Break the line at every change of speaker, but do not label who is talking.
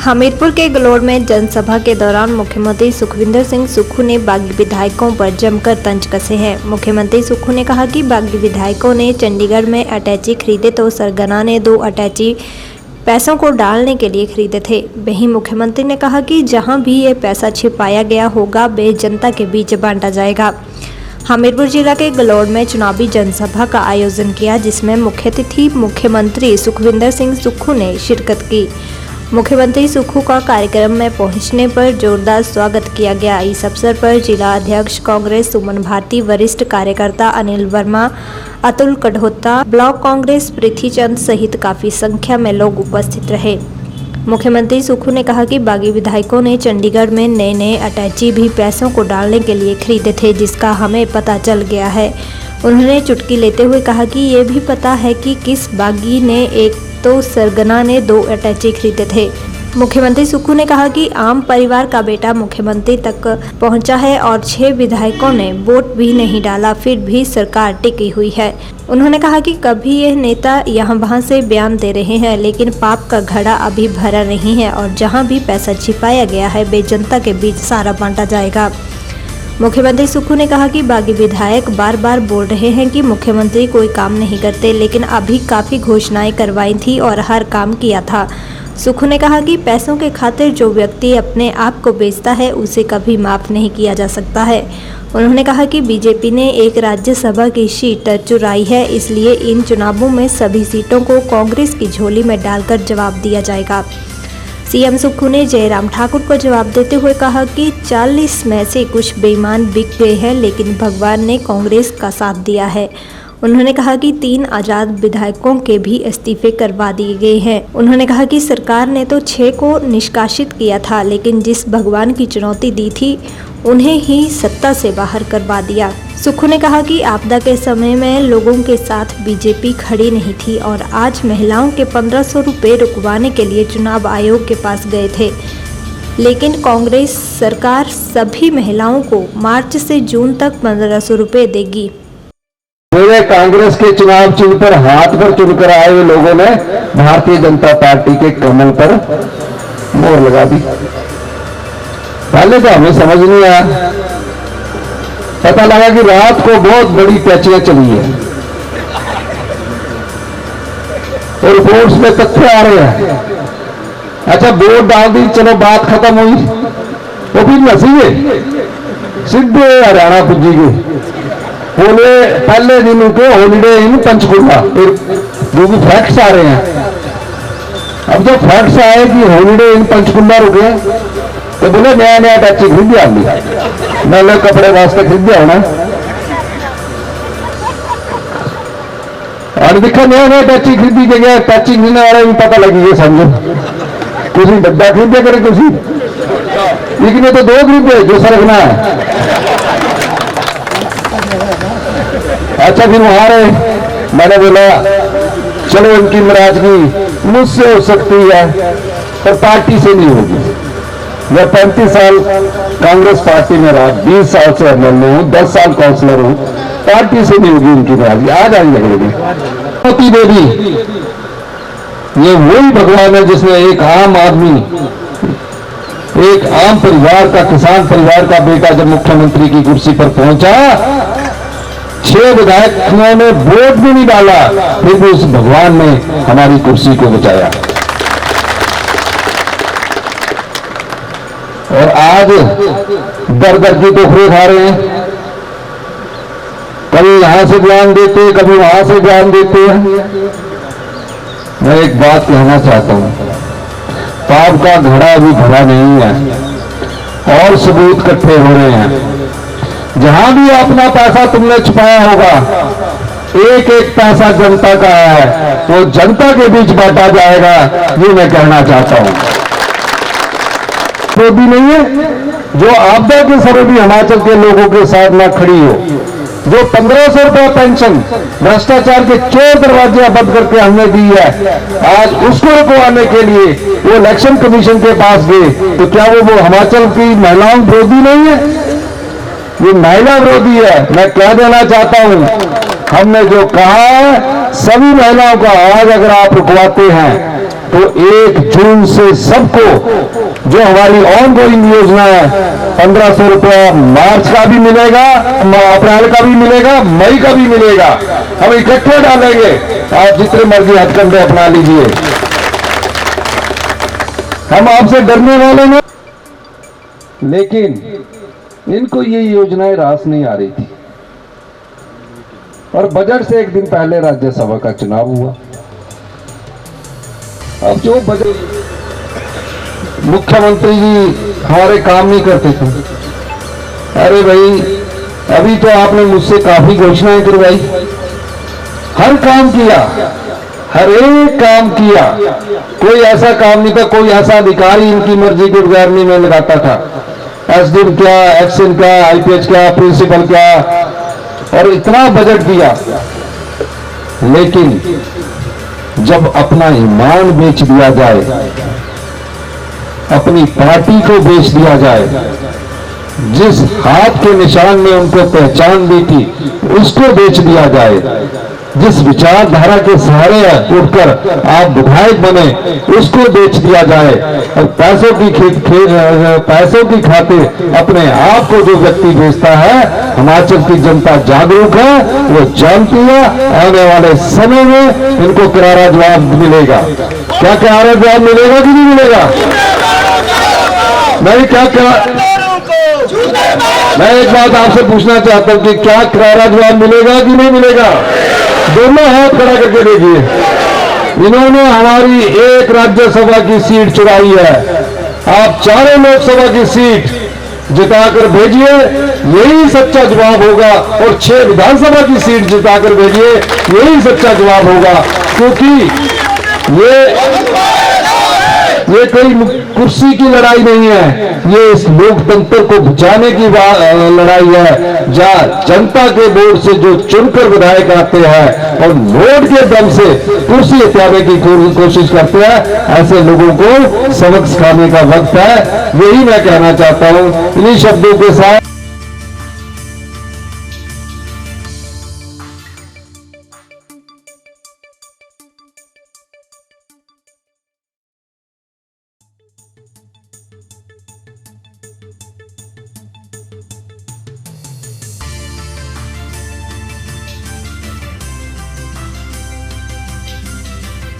हमीरपुर के गलोड़ में जनसभा के दौरान मुख्यमंत्री सुखविंदर सिंह सुक्खू ने बागी विधायकों पर जमकर तंज कसे हैं। मुख्यमंत्री सुक्खू ने कहा कि बागी विधायकों ने चंडीगढ़ में अटैची खरीदे तो सरगना ने 2 अटैची पैसों को डालने के लिए खरीदे थे। वहीं मुख्यमंत्री ने कहा कि जहां भी ये पैसा छिपाया गया होगा वे जनता के बीच बांटा जाएगा। हमीरपुर जिला के गलोड़ में चुनावी जनसभा का आयोजन किया, जिसमें मुख्य अतिथि मुख्यमंत्री सुखविंदर सिंह सुक्खू ने शिरकत की। मुख्यमंत्री सुक्खू का कार्यक्रम में पहुंचने पर जोरदार स्वागत किया गया। इस अवसर पर जिला अध्यक्ष कांग्रेस सुमन भारती, वरिष्ठ कार्यकर्ता अनिल वर्मा, अतुल कढ़ोत्ता, ब्लॉक कांग्रेस पृथ्वीचंद सहित काफी संख्या में लोग उपस्थित रहे। मुख्यमंत्री सुक्खू ने कहा कि बागी विधायकों ने चंडीगढ़ में नए अटैची भी पैसों को डालने के लिए खरीदे थे, जिसका हमें पता चल गया है। उन्होंने चुटकी लेते हुए कहा कि ये भी पता है कि किस बागी ने, एक तो सरगना ने 2 अटैची खरीदे थे। मुख्यमंत्री सुक्खू ने कहा कि आम परिवार का बेटा मुख्यमंत्री तक पहुंचा है और 6 विधायकों ने वोट भी नहीं डाला, फिर भी सरकार टिकी हुई है। उन्होंने कहा कि कभी यह नेता यहाँ-वहाँ से बयान दे रहे हैं, लेकिन पाप का घड़ा अभी भरा नहीं है और जहां भी पैसा छिपाया गया है वे जनता के बीच सारा बांटा जाएगा। मुख्यमंत्री सुक्खू ने कहा कि बागी विधायक बार बार बोल रहे हैं कि मुख्यमंत्री कोई काम नहीं करते, लेकिन अभी काफ़ी घोषणाएं करवाई थी और हर काम किया था। सुक्खू ने कहा कि पैसों के खातिर जो व्यक्ति अपने आप को बेचता है उसे कभी माफ़ नहीं किया जा सकता है। उन्होंने कहा कि बीजेपी ने एक राज्यसभा की सीट चुराई है, इसलिए इन चुनावों में सभी सीटों को कांग्रेस की झोली में डालकर जवाब दिया जाएगा। सीएम सुक्खू ने जयराम ठाकुर को जवाब देते हुए कहा कि 40 में से कुछ बेईमान बिक गए हैं, लेकिन भगवान ने कांग्रेस का साथ दिया है। उन्होंने कहा कि 3 आजाद विधायकों के भी इस्तीफे करवा दिए गए हैं। उन्होंने कहा कि सरकार ने तो 6 को निष्कासित किया था, लेकिन जिस भगवान की चुनौती दी थी उन्हें ही सत्ता से बाहर करवा दिया। सुक्खू ने कहा कि आपदा के समय में लोगों के साथ बीजेपी खड़ी नहीं थी और आज महिलाओं के 1500 रुपये रुकवाने के लिए चुनाव आयोग के पास गए थे, लेकिन कांग्रेस सरकार सभी महिलाओं को मार्च से जून तक 1500 रुपये देगी।
मेरे कांग्रेस के चुनाव चिन्ह पर हाथ पर चुनकर आए हुए लोगों ने भारतीय जनता पार्टी के कमल पर मोहर लगा दी। पहले तो हमें समझ नहीं आया, पता लगा कि रात को बहुत बड़ी पैचियां चली है और रिपोर्ट्स में तथ्य आ रहे हैं। अच्छा, वोट डाल दी, चलो बात खत्म हुई, वो भी नसीबे सीधे हरियाणा पुजी गए। बोले पहले दिन उनके हॉलीडे इन पंचकुला, जो भी फैक्ट्स आ रहे हैं। अब जो फैक्ट्स आए कि हॉलीडे इन पंचकुला रुके, तो बोले नया टैक्सी खरीद दिया, नए कपड़े वास्ते खरीद दिया होना। और देखा नया टैक्सी खरीदी जगह टैक्सी खरीदने वाले भी पता लगी गया, समझो कुछ डब्बा खरीदे करे कुछ, लेकिन ये तो 2 खरीदे जो सरगना है। अच्छा, फिर वहां रहे, मैंने बोला चलो उनकी नाराजगी मुझसे हो सकती है पर पार्टी से नहीं होगी। मैं 35 साल कांग्रेस पार्टी में रहा, 20 साल से एमएलए हूं, 10 साल काउंसलर हूं, पार्टी से नहीं होगी उनकी नाराजगी। आज लगेगी मोती देवी, ये वही भगवान है जिसने एक आम आदमी, एक आम परिवार का, किसान परिवार का बेटा जब मुख्यमंत्री की कुर्सी पर पहुंचा, 6 विधायकों ने वोट भी नहीं डाला, फिर भी उस भगवान ने हमारी कुर्सी को बचाया। और आज दर दर की टोकरे खा रहे हैं, कभी यहां से बयान देते, कभी वहां से बयान देते हैं। मैं एक बात कहना चाहता हूं, पाप का घड़ा अभी भरा नहीं है और सबूत इकट्ठे हो रहे हैं। जहां भी अपना पैसा तुमने छुपाया होगा, एक एक पैसा जनता का है, तो जनता के बीच बांटा जाएगा, ये मैं कहना चाहता हूं। तो भी नहीं है जो आपदा के समय भी हिमाचल के लोगों के साथ ना खड़ी हो, जो 1500 रुपया पेंशन भ्रष्टाचार के 4 दरवाजे बंद करके हमने दी है, आज उसको रुकवाने के लिए वो इलेक्शन कमीशन के पास गए, तो क्या वो हिमाचल की महिलाओं विरोधी नहीं है? ये महिला विरोधी है। मैं कह देना चाहता हूं, हमने जो कहा है सभी महिलाओं का आज अगर आप रुकवाते हैं तो 1 जून से सबको जो हमारी ऑन गोइंग योजना है 1500 रुपया मार्च का भी मिलेगा, अप्रैल का भी मिलेगा, मई का भी मिलेगा। हम इकट्ठे डालेंगे, आप जितने मर्जी हथकंडे अपना लीजिए, हम आपसे डरने वाले नहीं। लेकिन इनको ये योजनाएं रास नहीं आ रही थी और बजट से एक दिन पहले राज्यसभा का चुनाव हुआ। अब जो बजट मुख्यमंत्री जी हमारे काम नहीं करते थे, अरे भाई अभी तो आपने मुझसे काफी घोषणाएं करवाई, हर काम किया, हर एक काम किया, कोई ऐसा काम नहीं था, कोई ऐसा अधिकारी इनकी मर्जी के बगैर नहीं मैं लगाता था। एसडीएम क्या, एक्सएन क्या, आईपीएच क्या, प्रिंसिपल क्या, और इतना बजट दिया। लेकिन जब अपना ईमान बेच दिया जाए, अपनी पार्टी को बेच दिया जाए, जिस हाथ के निशान में उनको पहचान दी थी उसको बेच दिया जाए, जिस विचारधारा के सहारे उठकर आप विधायक बने उसको बेच दिया जाए, और पैसों की खातिर अपने आप को जो व्यक्ति बेचता है, हिमाचल की जनता जागरूक है, वो जानती है आने वाले समय में इनको करारा जवाब मिलेगा। क्या करारा जवाब मिलेगा कि नहीं मिलेगा? मैं एक बात आपसे पूछना चाहता हूं कि क्या करारा जवाब मिलेगा कि नहीं मिलेगा? दोनों हाथ खड़ा करके देखिए। इन्होंने हमारी एक राज्यसभा की सीट चुराई है, आप चारों लोकसभा की सीट जिताकर भेजिए, यही सच्चा जवाब होगा, और 6 विधानसभा की सीट जिताकर भेजिए, यही सच्चा जवाब होगा। क्योंकि ये कोई कुर्सी की लड़ाई नहीं है, ये इस लोकतंत्र को बचाने की लड़ाई है, जहां जनता के वोट से जो चुनकर विधायक आते हैं और वोट के दम से कुर्सी हथियाने की कोशिश करते हैं, ऐसे लोगों को सबक सिखाने का वक्त है। यही मैं कहना चाहता हूं इन्हीं शब्दों के साथ।